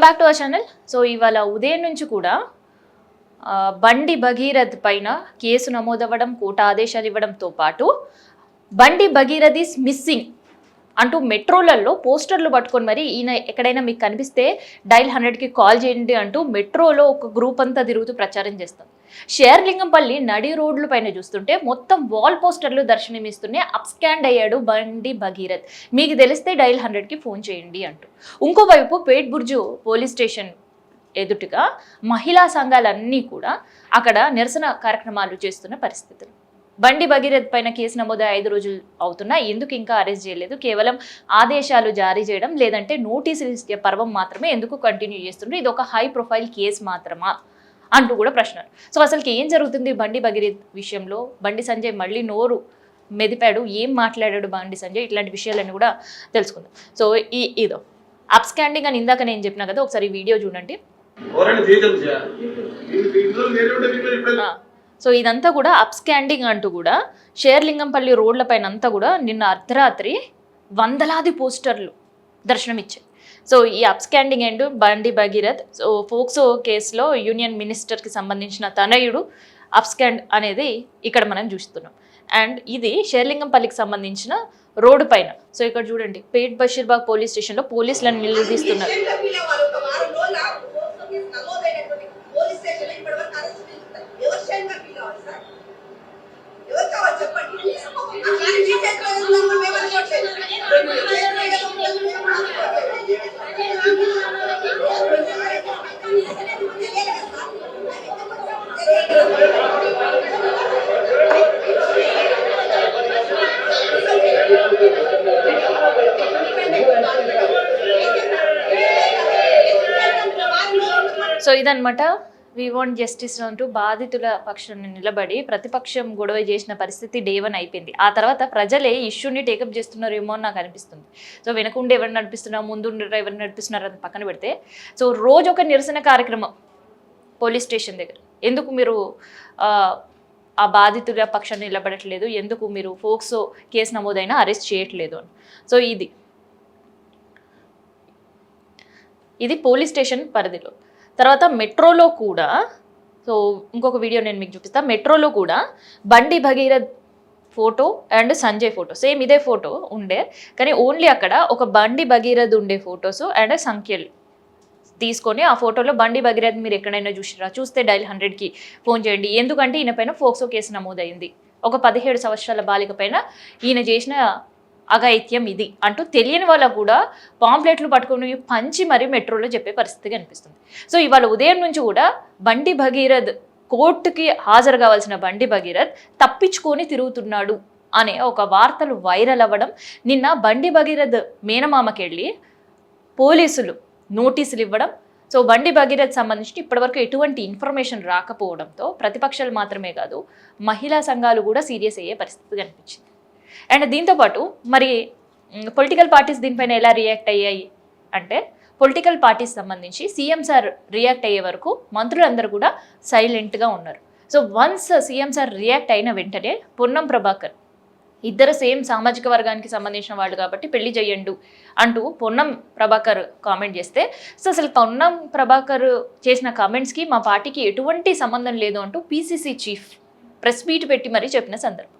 Back to our channel. So ఇవాళ ఉదయం నుంచి కూడా బండి భగీరథ్ పైన కేసు నమోదవ్వడం, కోర్టు ఆదేశాలు ఇవ్వడంతో పాటు బండి భగీరథ్ ఈస్ మిస్సింగ్ అంటూ మెట్రోలలో పోస్టర్లు పట్టుకొని మరి ఈయన ఎక్కడైనా మీకు కనిపిస్తే డైల్ 100కి కాల్ చేయండి అంటూ మెట్రోలో ఒక గ్రూప్ అంతా తిరుగుతూ ప్రచారం చేస్తాం. షేర్లింగంపల్లి నడి రోడ్ల పైన చూస్తుంటే మొత్తం వాల్ పోస్టర్లు దర్శనమిస్తున్నాయి. అప్స్కాండ్ అయ్యాడు బండి భగీరథ్, మీకు తెలిస్తే డైల్ 100కి ఫోన్ చేయండి అంటూ. ఇంకోవైపు పేట్ బుర్జు పోలీస్ స్టేషన్ ఎదుటిగా మహిళా సంఘాలన్నీ కూడా అక్కడ నిరసన కార్యక్రమాలు చేస్తున్న పరిస్థితులు. బండి భగీరథ్ పైన కేసు నమోదు 5 రోజులు అవుతున్నా ఎందుకు ఇంకా అరెస్ట్ చేయలేదు, కేవలం ఆదేశాలు జారీ చేయడం లేదంటే నోటీసులు ఇచ్చే పర్వం మాత్రమే ఎందుకు కంటిన్యూ చేస్తుండ్రు, ఇది ఒక హై ప్రొఫైల్ కేసు మాత్రమా అంటూ కూడా ప్రశ్నలు. సో అసలుకి ఏం జరుగుతుంది బండి భగీరథ్ విషయంలో? బండి సంజయ్ మళ్ళీ నోరు మెదిపాడు, ఏం మాట్లాడాడు బండి సంజయ్, ఇట్లాంటి విషయాలన్నీ కూడా తెలుసుకుందాం. సో ఇదో అప్స్కాండింగ్ అని ఇందాక నేను చెప్పినా కదా, ఒకసారి వీడియో చూడండి. సో ఇదంతా కూడా అప్స్కాండింగ్ అంటూ కూడా షేర్లింగంపల్లి రోడ్లపైన అంతా కూడా నిన్న అర్ధరాత్రి వందలాది పోస్టర్లు దర్శనమిచ్చాయి. సో ఈ అప్స్కాండింగ్ అండ్ బండి భగీరథ్, సో ఫోక్సో కేసులో యూనియన్ మినిస్టర్కి సంబంధించిన తనయుడు అప్స్కాండ్ అనేది ఇక్కడ మనం చూస్తున్నాం. అండ్ ఇది షేర్లింగంపల్లికి సంబంధించిన రోడ్డు పైన. సో ఇక్కడ చూడండి, పేట్ బషీర్బాగ్ పోలీస్ స్టేషన్లో పోలీసులను నిలదీస్తున్నారు. సో ఇదనమాట, వి వాంట్ జస్టిస్ అంటూ బాధితుల పక్షాన్ని నిలబడి ప్రతిపక్షం గొడవ చేసిన పరిస్థితి డే 1 అయిపోయింది. ఆ తర్వాత ప్రజలే ఇష్యూని టేకప్ చేస్తున్నారేమో అని నాకు అనిపిస్తుంది. సో వెనకుండి ఎవరు నడిపిస్తున్నారు, ముందుండి ఎవరు నడిపిస్తున్నారు అని పక్కన పెడితే, సో రోజు ఒక నిరసన కార్యక్రమం పోలీస్ స్టేషన్ దగ్గర. ఎందుకు మీరు ఆ బాధితుల పక్షాన్ని నిలబడట్లేదు, ఎందుకు మీరు ఫోక్సో కేసు నమోదైనా అరెస్ట్ చేయట్లేదు అని. సో ఇది పోలీస్ స్టేషన్ పరిధిలో. తర్వాత మెట్రోలో కూడా, సో ఇంకొక వీడియో నేను మీకు చూపిస్తాను. మెట్రోలో కూడా బండి Bhagirath photo and Sanjay photo same ఇదే ఫోటో ఉండే, కానీ ఓన్లీ అక్కడ ఒక బండి భగీరథ్ ఉండే ఫొటోస్ అండ్ సంఖ్యలు తీసుకొని ఆ ఫోటోలో బండి భగీరథ్ మీరు ఎక్కడైనా చూసిరా, చూస్తే డైల్ 100కి ఫోన్ చేయండి, ఎందుకంటే ఈయన పైన ఫోక్సో కేసు నమోదైంది, ఒక 17 సంవత్సరాల బాలిక పైన ఈయన చేసిన అఘాయిత్యం ఇది అంటూ తెలియని వాళ్ళకు కూడా పాంప్లెట్లు పట్టుకుని పంచి మరీ మెట్రోలో చెప్పే పరిస్థితి కనిపిస్తుంది. సో ఇవాళ ఉదయం నుంచి కూడా బండి భగీరథ్, కోర్టుకి హాజరు కావాల్సిన బండి భగీరథ్ తప్పించుకొని తిరుగుతున్నాడు అనే ఒక వార్తలు వైరల్ అవ్వడం, నిన్న బండి భగీరథ్ మేనమామకెళ్ళి పోలీసులు నోటీసులు ఇవ్వడం, సో బండి భగీరథ్ సంబంధించి ఇప్పటివరకు ఎటువంటి ఇన్ఫర్మేషన్ రాకపోవడంతో ప్రతిపక్షాలు మాత్రమే కాదు మహిళా సంఘాలు కూడా సీరియస్ అయ్యే పరిస్థితి కనిపించింది. అండ్ దీంతోపాటు మరి పొలిటికల్ పార్టీస్ దీనిపైన ఎలా రియాక్ట్ అయ్యాయి అంటే, పొలిటికల్ పార్టీస్ సంబంధించి సీఎం సార్ రియాక్ట్ అయ్యే వరకు మంత్రులందరూ కూడా సైలెంట్గా ఉన్నారు. So once CM sir react అయిన వెంటనే పొన్నం ప్రభాకర్, ఇద్దరు సేమ్ సామాజిక వర్గానికి సంబంధించిన వాళ్ళు కాబట్టి పెళ్లి చేయండు అంటూ పొన్నం ప్రభాకర్ కామెంట్ చేస్తే, సో అసలు పొన్నం ప్రభాకర్ చేసిన కామెంట్స్కి మా పార్టీకి ఎటువంటి సంబంధం లేదు అంటూ పీసీసీ చీఫ్ ప్రెస్ మీట్ పెట్టి మరీ చెప్పిన సందర్భం.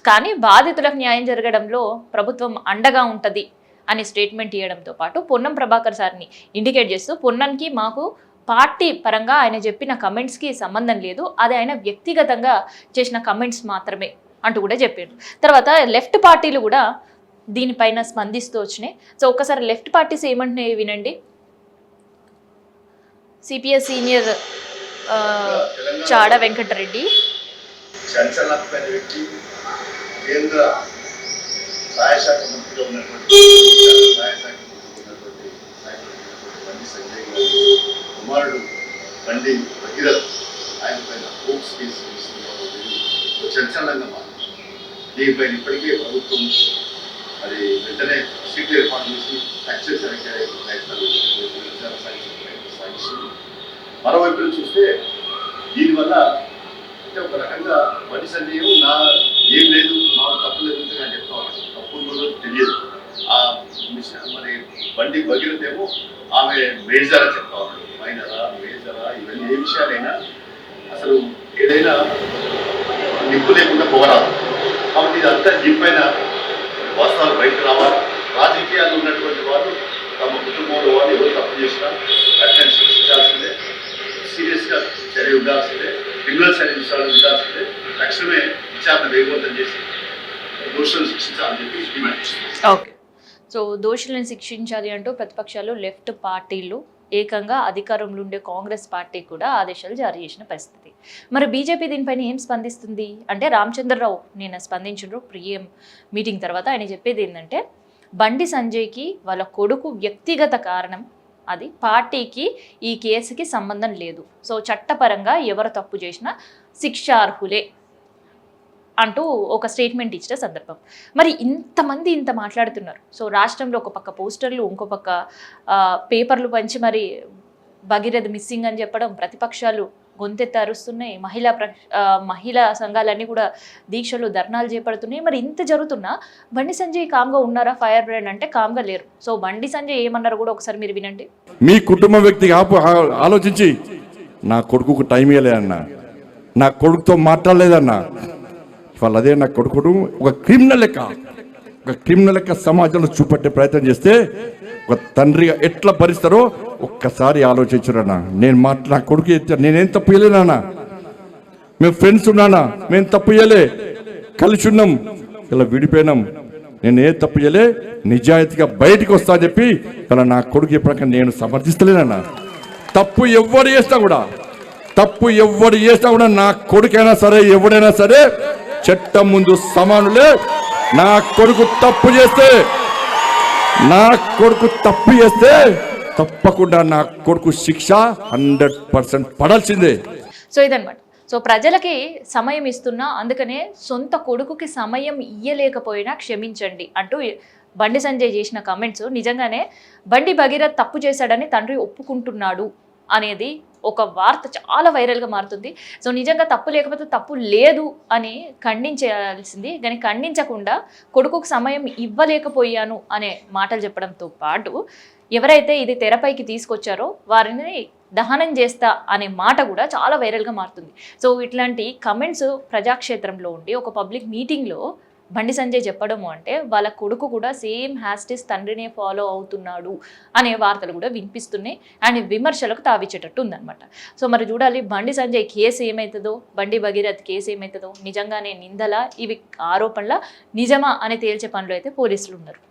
కానీ బాధితులకు న్యాయం జరగడంలో ప్రభుత్వం అండగా ఉంటుంది అని స్టేట్మెంట్ ఇవ్వడంతో పాటు పొన్నం ప్రభాకర్ సార్ని ఇండికేట్ చేస్తూ, పొన్నంకి మాకు పార్టీ పరంగా ఆయన చెప్పిన కమెంట్స్కి సంబంధం లేదు, అది ఆయన వ్యక్తిగతంగా చేసిన కమెంట్స్ మాత్రమే అంటూ కూడా చెప్పారు. తర్వాత లెఫ్ట్ పార్టీలు కూడా దీనిపైన స్పందిస్తూ వచ్చినాయి. సో ఒక్కసారి లెఫ్ట్ పార్టీస్ ఏమంటున్నాయి వినండి. సిపిఎస్ సీనియర్ చాడ వెంకటరెడ్డి, కేంద్ర సహాయ శాఖ మంత్రిగా ఉన్నటువంటి బండి సంజయ్ గారి కుమారుడు బండి భగీరథ్, ఆయన పైన ఫోక్స్ కేసు చర్చలంగా మారింది. దీనిపైన ఇప్పటికే ప్రభుత్వం మరి వెంటనే సీట్లు ఏర్పాటు చేసి సక్సెస్ ప్రయత్నాలు సాగిస్తుంది. మరోవైపు చూస్తే దీనివల్ల అంటే ఒక రకంగా బండి సంజయ్ నా ఏం లేదు, మా తప్పు లేదు అని చెప్తా ఉన్నాడు. తప్పు ఉందో తెలియదు. ఆ మరి బండి భగీరథ ఏమో ఆమె మేజర్ అని చెప్తా ఉన్నాడు. మైనరా మేజరా ఇవన్నీ ఏ విషయాలైనా అసలు ఏదైనా నిప్పు లేకుండా పొగరాదు. కాబట్టి ఇదంతా దీనిపైన వాస్తవాలు బయటకు రావాలి. రాజకీయాలు ఉన్నటువంటి వాళ్ళు తమ కుటుంబంలో వాళ్ళు ఎవరు తప్పు చేసినా అటెండ్ శిక్షించాల్సిందే, సీరియస్గా చర్య ఉండాల్సిందే, క్రిమినల్ చర్య ఉండాల్సిందే, తక్షణమే విచారణ వేగవంతం చేసి దోషులను శిక్షించాలని చెప్పి డిమాండ్ చేస్తుంది. ఓకే. సో దోషులను శిక్షించాలి అంటూ ప్రతిపక్షాలు లెఫ్ట్ పార్టీలు ఏకంగా అధికారంలో ఉండే కాంగ్రెస్ పార్టీ కూడా ఆదేశాలు జారీ చేసిన పరిస్థితి. మరి బీజేపీ దీనిపైన ఏం స్పందిస్తుంది అంటే, రామచంద్రరావు నిన్న స్పందించారు ప్రియం మీటింగ్ తర్వాత. ఆయన చెప్పేది ఏంటంటే, బండి సంజయ్కి వాళ్ళ కొడుకు వ్యక్తిగత కారణం, అది పార్టీకి ఈ కేసుకి సంబంధం లేదు. సో చట్టపరంగా ఎవరు తప్పు చేసినా శిక్షార్హులే అంటూ ఒక స్టేట్మెంట్ ఇచ్చిన సందర్భం. మరి ఇంతమంది ఇంత మాట్లాడుతున్నారు. సో రాష్ట్రంలో ఒక పక్క పోస్టర్లు, ఇంకో పక్క పేపర్లు పంచి మరి భగీరథ మిస్సింగ్ అని చెప్పడం, ప్రతిపక్షాలు గొంతెత్తి అరుస్తున్నాయి, మహిళా సంఘాలన్నీ కూడా దీక్షలు ధర్నాలు చేపడుతున్నాయి. మరి ఇంత జరుగుతున్నా బండి సంజయ్ కామ్గా ఉన్నారా? ఫైర్ బ్రాండ్ అంటే కామ్గా లేరు. సో బండి సంజయ్ ఏమన్నారు కూడా ఒకసారి మీరు వినండి. మీ కుటుంబ వ్యక్తికి ఆలోచించి నా కొడుకుకు టైం ఇవ్వలే అన్న, నా కొడుకుతో మాట్లాడలేదన్నా. వాళ్ళు అదే నా కొడుకుడు ఒక క్రిమినల్ లెక్క సమాజంలో చూపెట్టే ప్రయత్నం చేస్తే ఒక తండ్రిగా ఎట్లా భరిస్తారో ఒక్కసారి ఆలోచించురన్నా. నా కొడుకు నేనేం తప్పు చేయలేనా? మేము ఫ్రెండ్స్ ఉన్నానా? మేము తప్పు చేయలే, కలిసి ఉన్నాం, ఇలా విడిపోయినాం. నేను ఏ తప్పు చేయలే, నిజాయితీగా బయటికి వస్తా అని చెప్పి ఇలా నా కొడుకు ఎప్పటికీ నేను సమర్థిస్తలేనన్నా. తప్పు ఎవరు చేసినా కూడా నా కొడుకైనా సరే ఎవడైనా సరే చట్టం ముందు సమానులే. నా కొడుకు తప్పు చేస్తే తప్పకుండా నా కొడుకు శిక్ష 100% పడాల్సిందే. సో ఇదనమాట. సో ప్రజలకి సమయం ఇస్తున్నా, అందుకనే సొంత కొడుకుకి సమయం ఇయ్యలేకపోయినా క్షమించండి అంటూ బండి సంజయ్ చేసిన కామెంట్స్ నిజంగానే బండి భగీరథ్ తప్పు చేశాడని తండ్రి ఒప్పుకుంటున్నాడు అనేది ఒక వార్త చాలా వైరల్గా మారుతుంది. సో నిజంగా తప్పు లేకపోతే తప్పు లేదు అని ఖండించాల్సింది, కానీ ఖండించకుండా కొడుకుకు సమయం ఇవ్వలేకపోయాను అనే మాటలు చెప్పడంతో పాటు ఎవరైతే ఇది తెరపైకి తీసుకొచ్చారో వారిని దహనం చేస్తా అనే మాట కూడా చాలా వైరల్గా మారుతుంది. సో ఇట్లాంటి కమెంట్స్ ప్రజాక్షేత్రంలో ఉండి ఒక పబ్లిక్ మీటింగ్లో బండి సంజయ్ చెప్పడము అంటే వాళ్ళ కొడుకు కూడా సేమ్ హ్యాస్టిస్ తండ్రినే ఫాలో అవుతున్నాడు అనే వార్తలు కూడా వినిపిస్తున్నాయి అండ్ విమర్శలకు తావిచ్చేటట్టు ఉందన్నమాట. సో మరి చూడాలి బండి సంజయ్ కేసు ఏమవుతుందో, బండి భగీరథ్ కేసు ఏమవుతుందో, నిజంగానే నిందల ఇవి ఆరోపణల నిజమా అని తేల్చే పనిలో అయితే పోలీసులు ఉన్నారు.